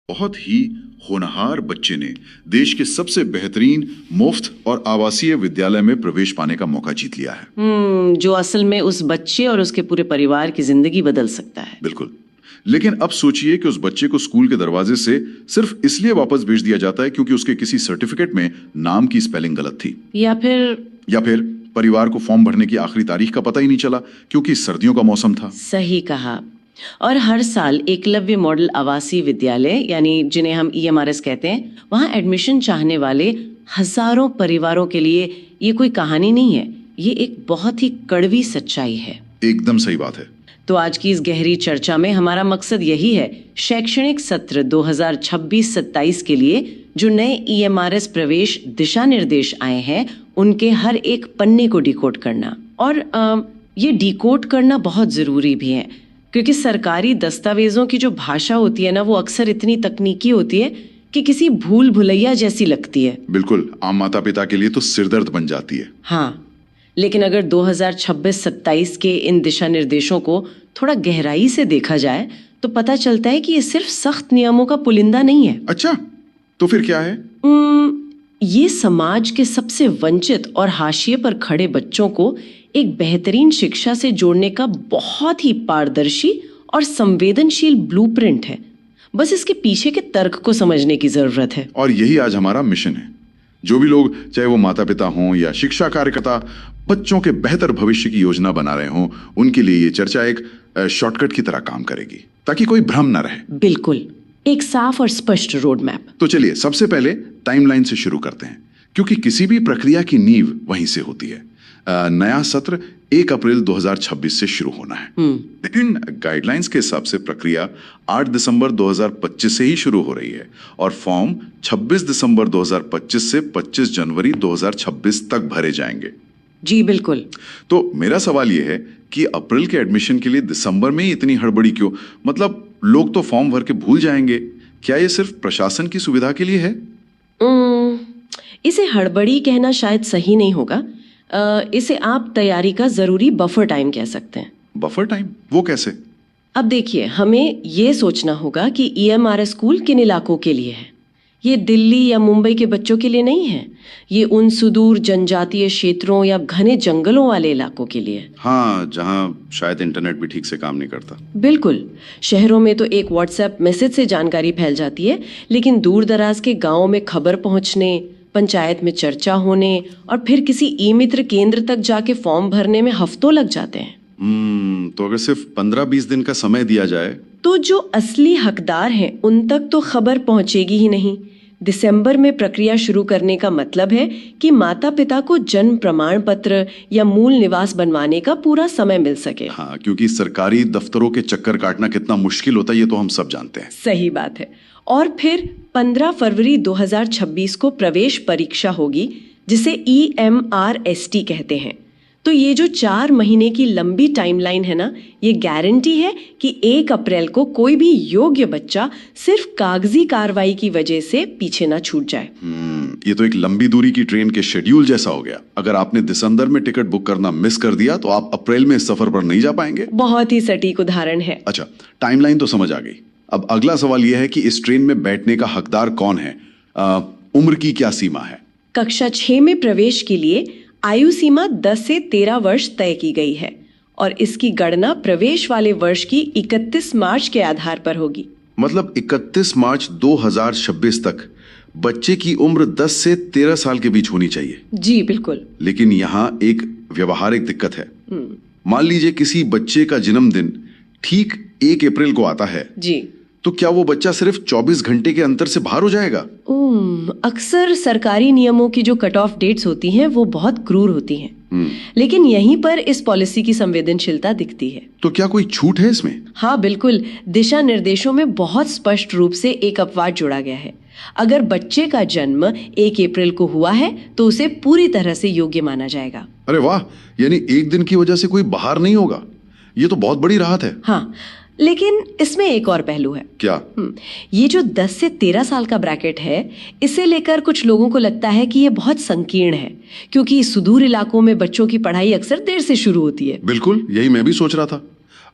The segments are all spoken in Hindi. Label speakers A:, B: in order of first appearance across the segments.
A: बहुत ही होनहार बच्चे ने देश के सबसे बेहतरीन मुफ्त और आवासीय विद्यालय में प्रवेश पाने का मौका जीत लिया है।
B: जो असल में उस बच्चे और उसके पूरे परिवार की जिंदगी बदल सकता है।
A: बिल्कुल। लेकिन अब सोचिए कि उस बच्चे को स्कूल के दरवाजे से सिर्फ इसलिए वापस भेज दिया जाता है क्योंकि उसके किसी सर्टिफिकेट में नाम की स्पेलिंग गलत थी,
B: या फिर
A: परिवार को फॉर्म भरने की आखिरी तारीख का पता ही नहीं चला क्योंकि सर्दियों का मौसम था।
B: सही कहा। और हर साल एकलव्य मॉडल आवासीय विद्यालय यानी जिन्हें हम EMRS कहते हैं, वहाँ एडमिशन चाहने वाले हजारों परिवारों के लिए ये कोई कहानी नहीं है, ये एक बहुत ही कड़वी सच्चाई है।
A: एकदम सही बात है।
B: तो आज की इस गहरी चर्चा में हमारा मकसद यही है, शैक्षणिक सत्र 2026-27 के लिए जो नए EMRS प्रवेश दिशा निर्देश आए हैं उनके हर एक पन्ने को डिकोड करना। और ये डिकोड करना बहुत जरूरी भी है क्योंकि सरकारी दस्तावेजों की जो भाषा होती है ना, वो अक्सर इतनी तकनीकी होती है कि किसी भूल भुलैया जैसी लगती है।
A: बिल्कुल, आम माता पिता के लिए तो सिरदर्द बन जाती है।
B: हाँ, लेकिन अगर 2026-27 के इन दिशा निर्देशों को थोड़ा गहराई से देखा जाए तो पता चलता है कि ये सिर्फ सख्त नियमों का पुलिंदा नहीं है।
A: अच्छा, तो फिर क्या है?
B: ये समाज के सबसे वंचित और हाशिए पर खड़े बच्चों को एक बेहतरीन शिक्षा से जोड़ने का बहुत ही पारदर्शी और संवेदनशील ब्लूप्रिंट है। बस इसके पीछे के तर्क को समझने की जरूरत है।
A: और यही आज हमारा मिशन है। जो भी लोग, चाहे वो माता पिता हों या शिक्षा कार्यकर्ता, बच्चों के बेहतर भविष्य की योजना बना रहे हों, उनके लिए ये चर्चा एक शॉर्टकट की तरह काम करेगी ताकि कोई भ्रम न रहे।
B: बिल्कुल, एक साफ और स्पष्ट रोड मैप।
A: तो चलिए सबसे पहले टाइमलाइन से शुरू करते हैं क्योंकि किसी भी प्रक्रिया की नींव वहीं से होती है। नया सत्र 1 अप्रैल 2026 से शुरू होना है, लेकिन गाइडलाइंस के हिसाब से प्रक्रिया 8 दिसंबर 2025 से ही शुरू हो रही है और फॉर्म 26 दिसंबर 2025 से 25 जनवरी 2026 तक भरे जाएंगे।
B: जी बिल्कुल।
A: तो मेरा सवाल यह है कि अप्रैल के एडमिशन के लिए दिसंबर में ही इतनी हड़बड़ी क्यों? मतलब लोग तो फॉर्म भर के भूल जाएंगे। क्या ये सिर्फ प्रशासन की सुविधा के लिए है?
B: इसे हड़बड़ी कहना शायद सही नहीं होगा। इसे आप तैयारी का जरूरी बफर टाइम कह सकते हैं।
A: Buffer time? वो कैसे?
B: अब देखिए, हमें ये सोचना होगा कि EMRS स्कूल किन इलाकों के लिए है। ये दिल्ली या मुंबई के बच्चों के लिए नहीं है, ये उन सुदूर जनजातीय क्षेत्रों या घने जंगलों वाले इलाकों के लिए।
A: हाँ, जहाँ शायद इंटरनेट भी ठीक से काम नहीं करता। बिल्कुल।
B: शहरों में तो एक WhatsApp मैसेज से जानकारी फैल जाती है, लेकिन दूर दराज के गाँव में खबर पहुँचने, पंचायत में चर्चा होने और फिर किसी ई-मित्र केंद्र तक जाके फॉर्म भरने में हफ्तों लग जाते हैं।
A: तो अगर सिर्फ 15-20 दिन का समय दिया जाए
B: तो जो असली हकदार हैं उन तक तो खबर पहुंचेगी ही नहीं। दिसंबर में प्रक्रिया शुरू करने का मतलब है कि माता पिता को जन्म प्रमाण पत्र या मूल निवास बनवाने का पूरा समय मिल सके।
A: हाँ, क्योंकि सरकारी दफ्तरों के चक्कर काटना कितना मुश्किल होता है ये तो हम सब जानते हैं।
B: सही बात है। और फिर 15 फरवरी 2026 को प्रवेश परीक्षा होगी जिसे EMRST कहते हैं। तो ये जो 4 महीने की लंबी टाइमलाइन है ना, ये गारंटी है कि 1 अप्रैल को कोई भी योग्य बच्चा सिर्फ कागजी कार्रवाई की वजह से पीछे ना छूट जाए।
A: ये तो एक लंबी दूरी की ट्रेन के शेड्यूल जैसा हो गया। अगर आपने दिसंबर में टिकट बुक करना मिस कर दिया तो आप अप्रैल में सफर पर नहीं जा पाएंगे।
B: बहुत ही सटीक उदाहरण है।
A: अच्छा, टाइमलाइन तो समझ आ गई। अब अगला सवाल यह है कि इस ट्रेन में बैठने का हकदार कौन है? उम्र की क्या सीमा है?
B: कक्षा 6 में प्रवेश के लिए आयु सीमा 10 से 13 वर्ष तय की गई है और इसकी गणना प्रवेश वाले वर्ष की 31 मार्च के आधार पर होगी।
A: मतलब 31 मार्च 2026 तक बच्चे की उम्र 10 से 13 साल के बीच होनी चाहिए।
B: जी बिल्कुल।
A: लेकिन यहाँ एक व्यवहारिक दिक्कत है। मान लीजिए किसी बच्चे का जन्मदिन ठीक 1 अप्रैल को आता है
B: जी,
A: तो क्या वो बच्चा सिर्फ 24 घंटे के अंतर से बाहर हो जाएगा?
B: अक्सर सरकारी नियमों की जो कट ऑफ डेट्स होती हैं वो बहुत क्रूर होती हैं। लेकिन यहीं पर इस पॉलिसी की संवेदनशीलता दिखती है।
A: तो क्या कोई छूट है इसमें?
B: हाँ बिल्कुल, दिशा निर्देशों में बहुत स्पष्ट रूप से एक अपवाद जोड़ा गया है। अगर बच्चे का जन्म 1 अप्रैल को हुआ है तो उसे पूरी तरह से योग्य माना जाएगा।
A: अरे वाह, यानी एक दिन की वजह से कोई बाहर नहीं होगा। ये तो बहुत बड़ी राहत है।
B: हाँ, लेकिन इसमें एक और पहलू है।
A: क्या?
B: ये जो 10 से 13 साल का ब्रैकेट है, इसे लेकर कुछ लोगों को लगता है कि ये बहुत संकीर्ण है क्योंकि सुदूर इलाकों में बच्चों की पढ़ाई अक्सर देर से शुरू होती है।
A: बिल्कुल, यही मैं भी सोच रहा था।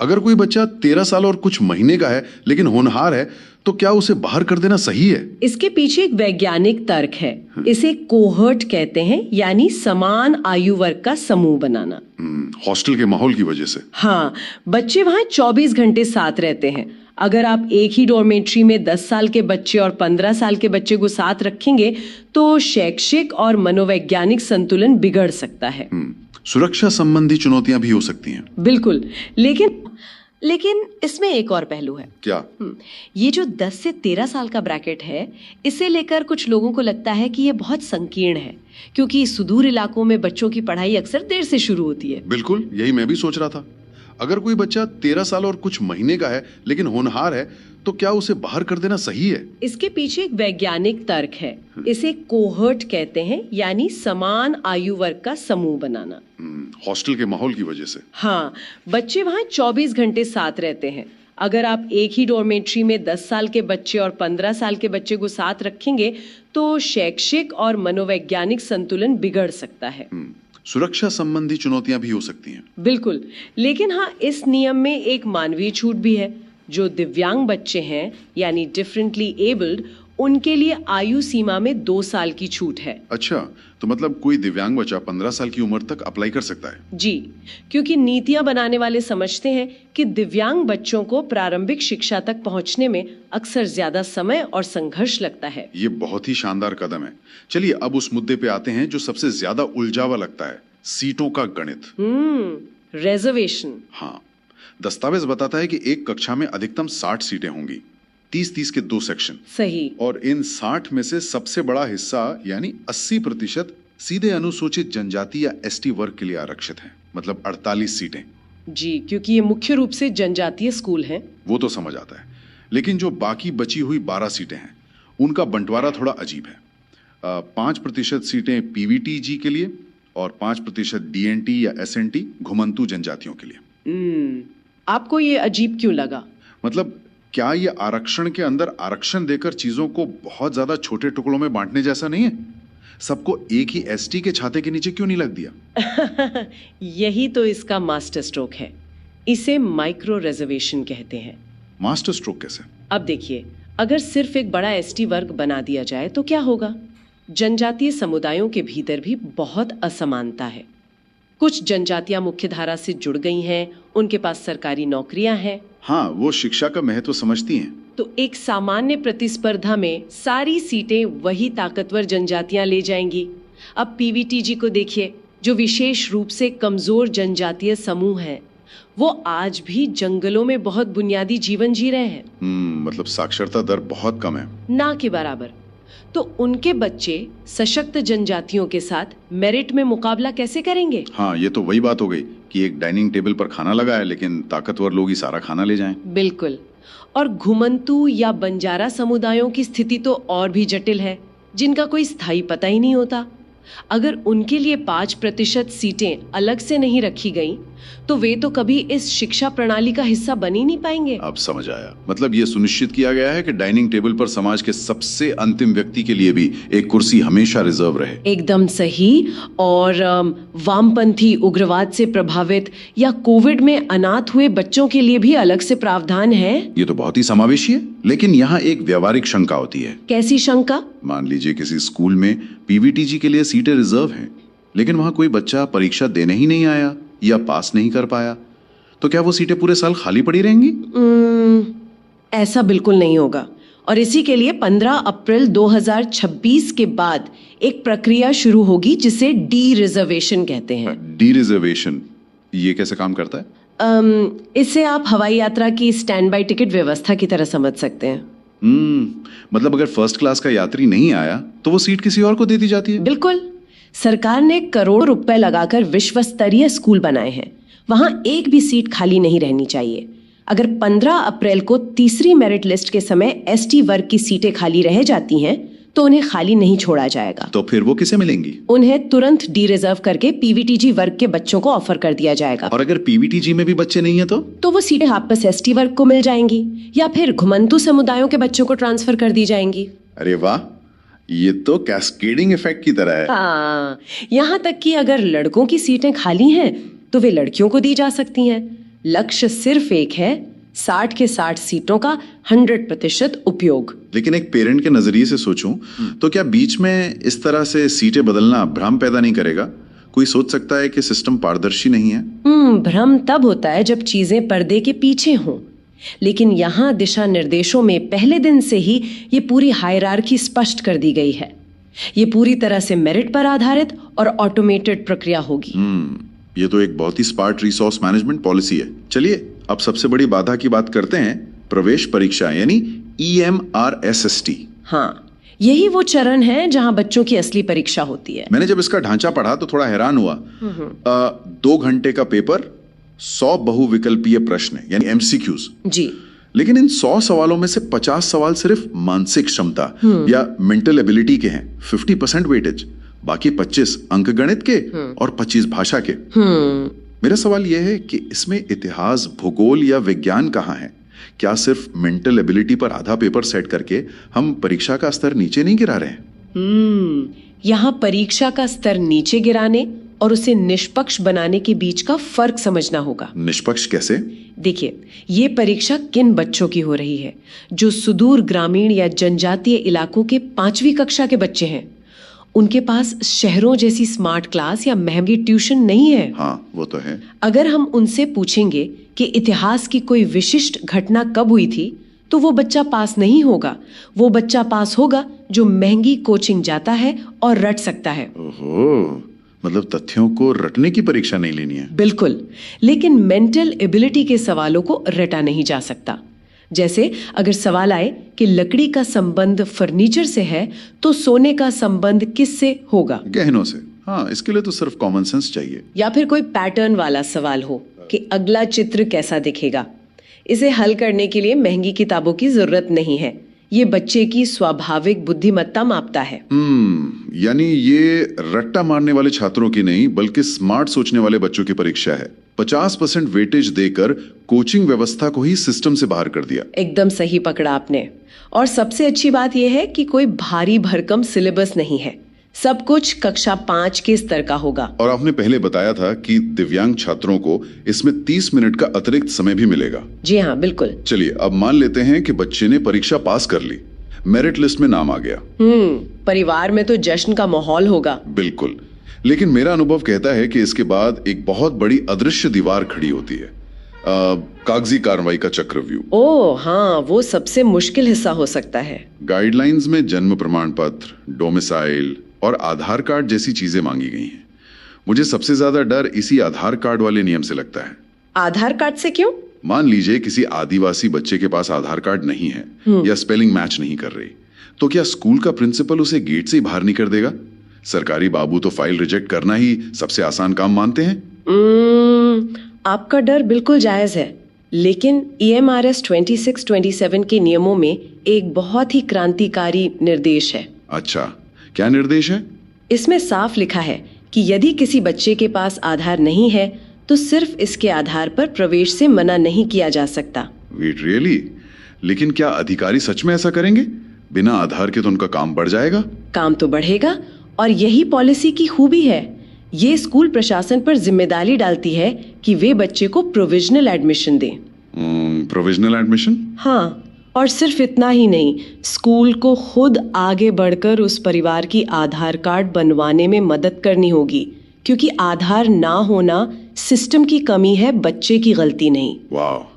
A: अगर कोई बच्चा 13 साल और कुछ महीने का है लेकिन होनहार है, तो क्या उसे बाहर कर देना सही है?
B: इसके पीछे एक वैज्ञानिक तर्क है। इसे कोहर्ट कहते हैं, यानी समान आयु वर्ग का समूह बनाना।
A: हॉस्टल के माहौल की वजह से।
B: हाँ, बच्चे वहाँ 24 घंटे साथ रहते हैं। अगर आप एक ही डॉर्मेट्री में 10 साल के बच्चे और 15 साल के बच्चे को साथ रखेंगे तो शैक्षिक और मनोवैज्ञानिक संतुलन बिगड़ सकता है।
A: सुरक्षा संबंधी चुनौतियां भी हो सकती हैं।
B: बिल्कुल, लेकिन इसमें एक और पहलू है।
A: क्या?
B: ये जो 10 से 13 साल का ब्रैकेट है, इसे लेकर कुछ लोगों को लगता है कि ये बहुत संकीर्ण है, क्योंकि सुदूर इलाकों में बच्चों की पढ़ाई अक्सर देर से शुरू होती है।
A: बिल्कुल, यही मैं भी सोच रहा था। अगर कोई बच्चा 13 साल और कुछ महीने का है लेकिन होनहार है, तो क्या उसे बाहर कर देना सही है?
B: इसके पीछे एक वैज्ञानिक तर्क है। इसे कोहर्ट कहते हैं, यानी समान आयु वर्ग का समूह बनाना।
A: हॉस्टल के माहौल की वजह से।
B: हाँ, बच्चे वहाँ 24 घंटे साथ रहते हैं। अगर आप एक ही डॉर्मेट्री में 10 साल के बच्चे और 15 साल के बच्चे को साथ रखेंगे तो शैक्षिक और मनोवैज्ञानिक संतुलन बिगड़ सकता है।
A: सुरक्षा संबंधी चुनौतियां भी हो सकती हैं।
B: बिल्कुल, लेकिन हाँ, इस नियम में एक मानवीय छूट भी है। जो दिव्यांग बच्चे हैं, यानी डिफरेंटली एबल्ड, उनके लिए आयु सीमा में 2 साल की छूट है।
A: अच्छा, तो मतलब कोई दिव्यांग बच्चा 15 साल की उम्र तक अप्लाई कर सकता है?
B: जी, क्योंकि नीतियां बनाने वाले समझते हैं कि दिव्यांग बच्चों को प्रारंभिक शिक्षा तक पहुंचने में अक्सर ज्यादा समय और संघर्ष लगता है।
A: ये बहुत ही शानदार कदम है। चलिए अब उस मुद्दे पे आते हैं जो सबसे ज्यादा उलझावा लगता है, सीटों का गणित।
B: रिजर्वेशन।
A: हाँ, दस्तावेज बताता है कि एक कक्षा में अधिकतम 60 सीटें होंगी, 30-30 के 2 सेक्शन।
B: सही।
A: और इन 60 में से सबसे बड़ा हिस्सा यानी 80% सीधे अनुसूचित जनजाति या एसटी वर्ग के लिए आरक्षित है, मतलब 48 सीटें।
B: जी, क्योंकि ये मुख्य रूप से जनजातीय स्कूल हैं।
A: वो तो समझ आता है, लेकिन जो बाकी बची हुई 12 सीटें हैं, उनका बंटवारा थोड़ा अजीब है। 5% सीटें पीवीटीजी के लिए और 5% डीएनटी या एसएनटी घुमंतू जनजातियों के लिए।
B: आपको ये अजीब क्यों लगा?
A: मतलब क्या ये आरक्षण के अंदर आरक्षण देकर चीजों को बहुत ज्यादा छोटे टुकड़ों में बांटने जैसा नहीं है? सबको एक ही एसटी के छाते के नीचे क्यों नहीं लग दिया?
B: यही तो इसका मास्टर स्ट्रोक है। इसे माइक्रो रिजर्वेशन कहते हैं।
A: मास्टर स्ट्रोक कैसे?
B: अब देखिए, अगर सिर्फ एक बड़ा एसटी वर्ग बना दिया जाए तो क्या होगा? जनजातीय समुदायों के भीतर भी बहुत असमानता है। कुछ जनजातियां मुख्यधारा से जुड़ गई हैं, उनके पास सरकारी नौकरियां हैं।
A: हाँ, वो शिक्षा का महत्व समझती हैं।
B: तो एक सामान्य प्रतिस्पर्धा में सारी सीटें वही ताकतवर जनजातियां ले जाएंगी। अब पीवीटीजी को देखिए, जो विशेष रूप से कमजोर जनजातीय समूह है, वो आज भी जंगलों में बहुत बुनियादी जीवन जी रहे हैं।
A: मतलब साक्षरता दर बहुत कम है,
B: ना के बराबर। तो उनके बच्चे सशक्त जनजातियों के साथ मेरिट में मुकाबला कैसे करेंगे?
A: हाँ, ये तो वही बात हो गई कि एक डाइनिंग टेबल पर खाना लगा है, लेकिन ताकतवर लोग ही सारा खाना ले जाएं।
B: बिल्कुल। और घुमंतू या बंजारा समुदायों की स्थिति तो और भी जटिल है, जिनका कोई स्थायी पता ही नहीं होता। अगर उनके लिए 5% सीटें अलग से नहीं रखी गई तो वे तो कभी इस शिक्षा प्रणाली का हिस्सा बन ही नहीं पाएंगे।
A: अब समझ आया। मतलब ये सुनिश्चित किया गया है कि डाइनिंग टेबल पर समाज के सबसे अंतिम व्यक्ति के लिए भी एक कुर्सी हमेशा रिजर्व रहे।
B: एकदम सही। और वामपंथी उग्रवाद से प्रभावित या कोविड में अनाथ हुए बच्चों के लिए भी अलग से प्रावधान है।
A: ये तो बहुत ही समावेशी है, लेकिन यहाँ एक व्यवहारिक शंका होती है।
B: कैसी शंका?
A: मान लीजिए किसी स्कूल में पीवीटीजी के लिए सीटें रिजर्व हैं, लेकिन वहां कोई बच्चा परीक्षा देने ही नहीं आया या पास नहीं कर पाया, तो क्या वो सीटें पूरे साल खाली पड़ी रहेंगी?
B: ऐसा बिल्कुल नहीं होगा। और इसी के लिए 15 अप्रैल 2026 के बाद एक प्रक्रिया शुरू होगी जिसे डी रिजर्वेशन कहते हैं।
A: डी रिजर्वेशन ये कैसे काम करता है?
B: इसे आप हवाई यात्रा की स्टैंड बाय टिकट व्यवस्था की तरह समझ सकते हैं।
A: मतलब अगर फर्स्ट क्लास का यात्री नहीं आया तो वो सीट किसी और को दे दी जाती है?
B: बिल्कुल। सरकार ने करोड़ों रुपए लगाकर विश्व स्तरीय स्कूल बनाए हैं, वहां एक भी सीट खाली नहीं रहनी चाहिए। अगर 15 अप्रैल को तीसरी मेरिट लिस्ट के समय एसटी वर्ग की सीटें खाली रह जाती हैं तो उन्हें खाली नहीं छोड़ा जाएगा।
A: तो फिर वो किसे मिलेंगी?
B: उन्हें तुरंत डी रिजर्व करके पीवीटीजी वर्ग के बच्चों को ऑफर कर दिया जाएगा।
A: और अगर पीवीटीजी में भी बच्चे नहीं है तो
B: वो सीटें वापस एसटी वर्ग को मिल जाएंगी या फिर घुमंतू समुदायों के बच्चों को ट्रांसफर कर दी जाएंगी।
A: अरे वाह, ये तो कैस्केडिंग इफेक्ट की तरह है।
B: हाँ, यहाँ तक कि अगर लड़कों की सीटें खाली हैं तो वे लड़कियों को दी जा सकती हैं। लक्ष्य सिर्फ एक है, 60 के 60 सीटों का 100% उपयोग।
A: लेकिन एक पेरेंट के नजरिए से सोचूं तो क्या बीच में इस तरह से सीटें बदलना भ्रम पैदा नहीं करेगा? कोई सोच सकता है कि सिस्टम पारदर्शी नहीं है।
B: भ्रम तब होता है जब चीजें पर्दे के पीछे हों, लेकिन यहाँ दिशा निर्देशों में पहले दिन से ही ये पूरी हायरार्की स्पष्ट कर दी गई है। ये पूरी तरह से मेरिट पर आधारित और ऑटोमेटेड प्रक्रिया होगी।
A: ये तो एक बहुत ही स्मार्ट रिसोर्स मैनेजमेंट पॉलिसी है। चलिए अब सबसे बड़ी बाधा की बात करते हैं, प्रवेश परीक्षा यानी EMRSST।
B: हाँ, यही वो चरण है जहां बच्चों की असली परीक्षा होती है।
A: मैंने जब इसका ढांचा पढ़ा तो थोड़ा हैरान हुआ। 2 घंटे का पेपर, 100 बहुविकल्पीय प्रश्न यानी MCQs
B: जी।
A: लेकिन इन 100 सवालों में से 50 सवाल सिर्फ मानसिक क्षमता या मेंटल एबिलिटी के हैं, 50% वेटेज। बाकी 25 अंकगणित के और 25 भाषा के। मेरा सवाल यह है कि इसमें इतिहास, भूगोल या विज्ञान कहाँ है? क्या सिर्फ मेंटल एबिलिटी पर आधा पेपर सेट करके हम परीक्षा का स्तर नीचे नहीं गिरा रहे?
B: यहाँ परीक्षा का स्तर नीचे गिराने और उसे निष्पक्ष बनाने के बीच का फर्क समझना होगा।
A: निष्पक्ष कैसे?
B: देखिए, ये परीक्षा किन बच्चों की हो रही है? जो सुदूर ग्रामीण या जनजातीय इलाकों के 5वीं कक्षा के बच्चे हैं। उनके पास शहरों जैसी स्मार्ट क्लास या महंगी ट्यूशन नहीं है।
A: हाँ, वो तो है।
B: अगर हम उनसे पूछेंगे कि इतिहास की कोई विशिष्ट घटना कब हुई थी, तो वो बच्चा पास नहीं होगा। वो बच्चा पास होगा जो महंगी कोचिंग जाता है और रट सकता है।
A: ओहो, मतलब तथ्यों को रटने की परीक्षा नहीं लेनी है।
B: बिल्कुल, लेकिन मेंटल एबिलिटी के सवालों को रटा नहीं जा सकता। जैसे अगर सवाल आए कि लकड़ी का संबंध फर्नीचर से है, तो सोने का संबंध किससे होगा?
A: गहनों से। हाँ, इसके लिए तो सिर्फ कॉमन सेंस चाहिए।
B: या फिर कोई पैटर्न वाला सवाल हो कि अगला चित्र कैसा दिखेगा। इसे हल करने के लिए महंगी किताबों की जरूरत नहीं है। ये बच्चे की स्वाभाविक बुद्धिमत्ता मापता है।
A: यानी ये रट्टा मारने वाले छात्रों की नहीं, बल्कि स्मार्ट सोचने वाले बच्चों की परीक्षा है। 50% वेटेज देकर कोचिंग व्यवस्था को ही सिस्टम से बाहर कर दिया।
B: एकदम सही पकड़ा आपने। और सबसे अच्छी बात यह है कि कोई भारी भरकम सिलेबस नहीं है। सब कुछ कक्षा 5 के स्तर का होगा। और
A: आपने पहले बताया था कि दिव्यांग छात्रों को इसमें 30 मिनट का अतिरिक्त समय भी मिलेगा।
B: जी हाँ, बिल्कुल।
A: चलिए अब मान लेते हैं कि बच्चे ने परीक्षा पास कर ली, मेरिट लिस्ट में नाम आ गया।
B: परिवार में तो जश्न का माहौल होगा।
A: बिल्कुल, लेकिन मेरा अनुभव कहता है कि इसके बाद एक बहुत बड़ी अदृश्य दीवार खड़ी होती है, कागजी कार्रवाई का चक्रव्यूह।
B: ओह हाँ, वो सबसे मुश्किल हिस्सा हो सकता है।
A: गाइडलाइंस में जन्म प्रमाण पत्र, डोमिसाइल और आधार कार्ड जैसी चीजें मांगी गई हैं। मुझे सबसे ज्यादा डर इसी आधार कार्ड वाले नियम से लगता है।
B: आधार कार्ड से क्यों?
A: मान लीजिए किसी आदिवासी बच्चे के पास आधार कार्ड नहीं है या स्पेलिंग मैच नहीं कर रही, तो क्या स्कूल का प्रिंसिपल उसे गेट से ही बाहर नहीं कर देगा? सरकारी बाबू तो फाइल रिजेक्ट करना ही सबसे आसान काम मानते हैं।
B: आपका डर बिल्कुल जायज है, लेकिन EMRS 2627 के नियमों में एक बहुत ही क्रांतिकारी निर्देश है।
A: अच्छा, क्या निर्देश है?
B: इसमें साफ लिखा है कि यदि किसी बच्चे के पास आधार नहीं है, तो सिर्फ इसके आधार पर प्रवेश से मना नहीं किया जा सकता।
A: Wait really? लेकिन क्या अधिकारी सच में ऐसा करेंगे? बिना आधार के तो उनका काम बढ़ जाएगा। काम
B: तो बढ़ेगा, और यही पॉलिसी की खूबी है। ये स्कूल प्रशासन पर जिम्मेदारी डालती है कि वे बच्चे को प्रोविजनल एडमिशन दें।
A: Provisional admission?
B: हाँ, और सिर्फ इतना ही नहीं, स्कूल को खुद आगे बढ़कर उस परिवार की आधार कार्ड बनवाने में मदद करनी होगी, क्योंकि आधार ना होना सिस्टम की कमी है, बच्चे की गलती नहीं।
A: वाह,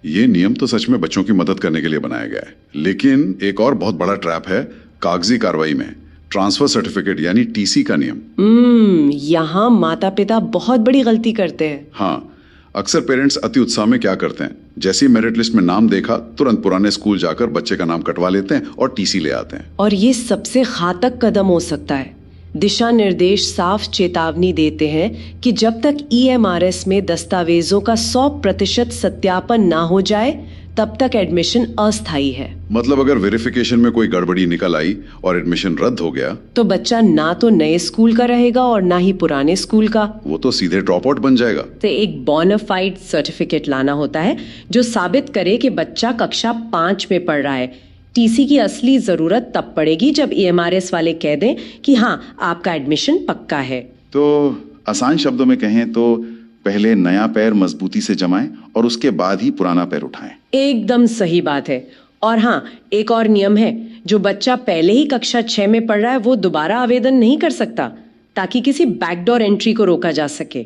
A: ये नियम तो सच में बच्चों की मदद करने के लिए बनाया गया है। लेकिन एक और बहुत बड़ा ट्रैप है कागजी कार्रवाई में, ट्रांसफर सर्टिफिकेट यानी TC का नियम।
B: यहाँ माता पिता बहुत बड़ी गलती करते हैं।
A: हाँ, अक्सर पेरेंट्स अति उत्साह में क्या करते हैं, जैसे ही मेरिट लिस्ट में नाम देखा तुरंत पुराने स्कूल जाकर बच्चे का नाम कटवा लेते हैं और TC ले आते हैं।
B: और ये सबसे घातक कदम हो सकता है। दिशा निर्देश साफ चेतावनी देते हैं कि जब तक EMRS में दस्तावेजों का 100% सत्यापन ना हो जाए, तब तक एडमिशन अस्थायी है।
A: मतलब अगर वेरिफिकेशन में कोई गड़बड़ी निकल आई और एडमिशन रद्द हो गया,
B: तो बच्चा ना तो नए स्कूल का रहेगा और ना ही पुराने स्कूल का।
A: वो तो सीधे ड्रॉप आउट बन जाएगा।
B: तो एक बोनाफाइड सर्टिफिकेट लाना होता है जो साबित करे कि बच्चा कक्षा 5 में पढ़ रहा है। TC की असली जरूरत तब पड़ेगी जब EMRS वाले कह दें कि हाँ, आपका एडमिशन पक्का है।
A: तो आसान शब्दों में कहें तो पहले नया पैर मजबूती से जमाएं और उसके बाद ही पुराना पैर उठाएं।
B: एकदम सही बात है। और हाँ, एक और नियम है, जो बच्चा पहले ही कक्षा 6 में पढ़ रहा है वो दोबारा आवेदन नहीं कर सकता, ताकि किसी बैकडोर एंट्री को रोका जा सके।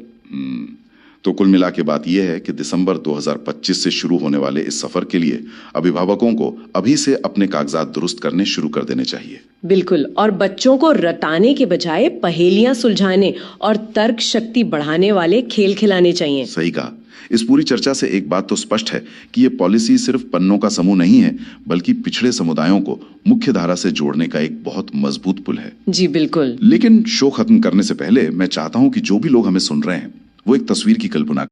A: तो कुल मिला के बात यह है कि दिसंबर 2025 से शुरू होने वाले इस सफर के लिए अभिभावकों को अभी से अपने कागजात दुरुस्त करने शुरू कर देने चाहिए।
B: बिल्कुल, और बच्चों को रटाने के बजाय पहेलियां सुलझाने और तर्क शक्ति बढ़ाने वाले खेल खिलाने चाहिए।
A: सही कहा। इस पूरी चर्चा से एक बात तो स्पष्ट है कि ये पॉलिसी सिर्फ पन्नों का समूह नहीं है, बल्कि पिछड़े समुदायों को मुख्य धारा से जोड़ने का एक बहुत मजबूत पुल है।
B: जी बिल्कुल।
A: लेकिन शो खत्म करने से पहले मैं चाहता हूं कि जो भी लोग हमें सुन रहे हैं वो एक तस्वीर की कल्पना